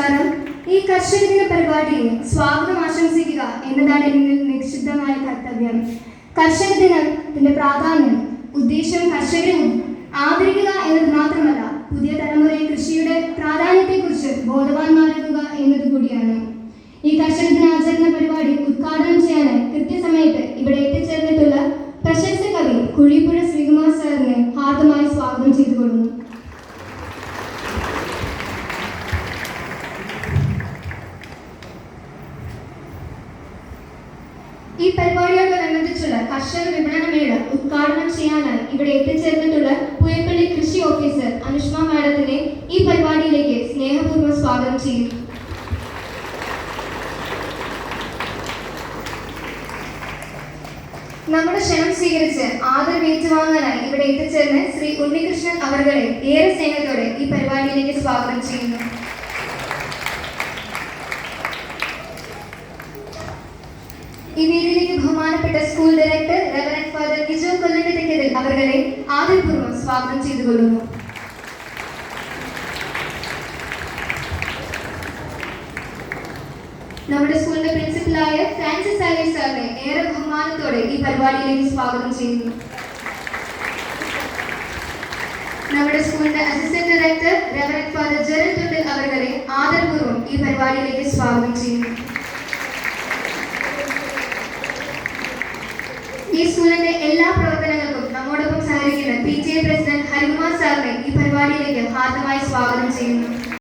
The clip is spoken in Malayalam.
നമസ്കാരം. ഈ കർഷക ദിന പരിപാടിയെ സ്വാഗതം ആശംസിക്കുക എന്നതാണ് എന്നിൽ നിക്ഷിപ്തമായ കർത്തവ്യം. കർഷക ദിനത്തിന്റെ പ്രാധാന്യം ഉദ്ദേശം കർഷകരെ ആദരിക്കുക എന്നത് മാത്രമല്ല, പുതിയ തലമുറയെ കൃഷിയുടെ പ്രാധാന്യത്തെക്കുറിച്ച് ബോധവാന്മാരാക്കുക എന്നത് കൂടിയാണ്. ഈ കർഷക ദിനാചരണ പരിപാടി ഉദ്ഘാടനം ചെയ്യാനായി കൃത്യസമയത്ത് ഇവിടെ എത്തിച്ചേർന്നിട്ടുള്ള പ്രശസ്ത കവി കുഴിപ്പുഴ ശ്രീകുമാർ സാറിനെ ഹാർദമായി സ്വാഗതം ചെയ്തുകൊള്ളുന്നു. ഈ പരിപാടിയോടനുബന്ധിച്ചുള്ള കർഷക വിപണന മേള ഉദ്ഘാടനം ചെയ്യാനായി ഇവിടെ എത്തിച്ചേർന്നിട്ടുള്ള പുയപ്പള്ളി കൃഷി ഓഫീസർ അനുഷ്മ മാഡത്തിനെ ഈ പരിപാടിയിലേക്ക് സ്നേഹപൂർവ്വം സ്വാഗതം ചെയ്യുന്നു. നമ്മുടെ ക്ഷണം സ്വീകരിച്ച് ആദരവ് ഏറ്റുവാങ്ങാനായി ഇവിടെ എത്തിച്ചേർന്ന് ശ്രീ ഉണ്ണികൃഷ്ണൻ അവർകളെ ഏറെ സ്നേഹത്തോടെ ഈ പരിപാടിയിലേക്ക് സ്വാഗതം ചെയ്യുന്നു. ഈ വേദിയിലേക്ക് ബഹുമാനപ്പെട്ട school director reverend father Vijo കൊല്ലന്റെ തെക്കതിൽ അവർകളെ ആദരപൂർവ്വം സ്വാഗതം ചെയ്തുകൊള്ളുന്നു. നമ്മുടെ സ്കൂളിന്റെ പ്രിൻസിപ്പലായ ഫ്രാൻസിസ് അലി സാറിനെ ഏറെ ബഹുമാനത്തോടെ ഈ പരിപാടിയിലേക്ക് സ്വാഗതം ചെയ്യുന്നു. നമ്മുടെ സ്കൂളിന്റെ assistant director reverend father ജെറൽ Thundil അവർകളെ ആദരപൂർവ്വം ഈ പരിപാടിയിലേക്ക് സ്വാഗതം ചെയ്യുന്നു. ഈ സ്കൂളിന്റെ എല്ലാ പ്രവർത്തനങ്ങൾക്കും നമ്മോടൊപ്പം സഹകരിക്കുന്ന PTA പ്രസിഡന്റ് ഹരികുമാർ സാറിനെ ഈ പരിപാടിയിലേക്ക് ഹാർദമായി സ്വാഗതം ചെയ്യുന്നു.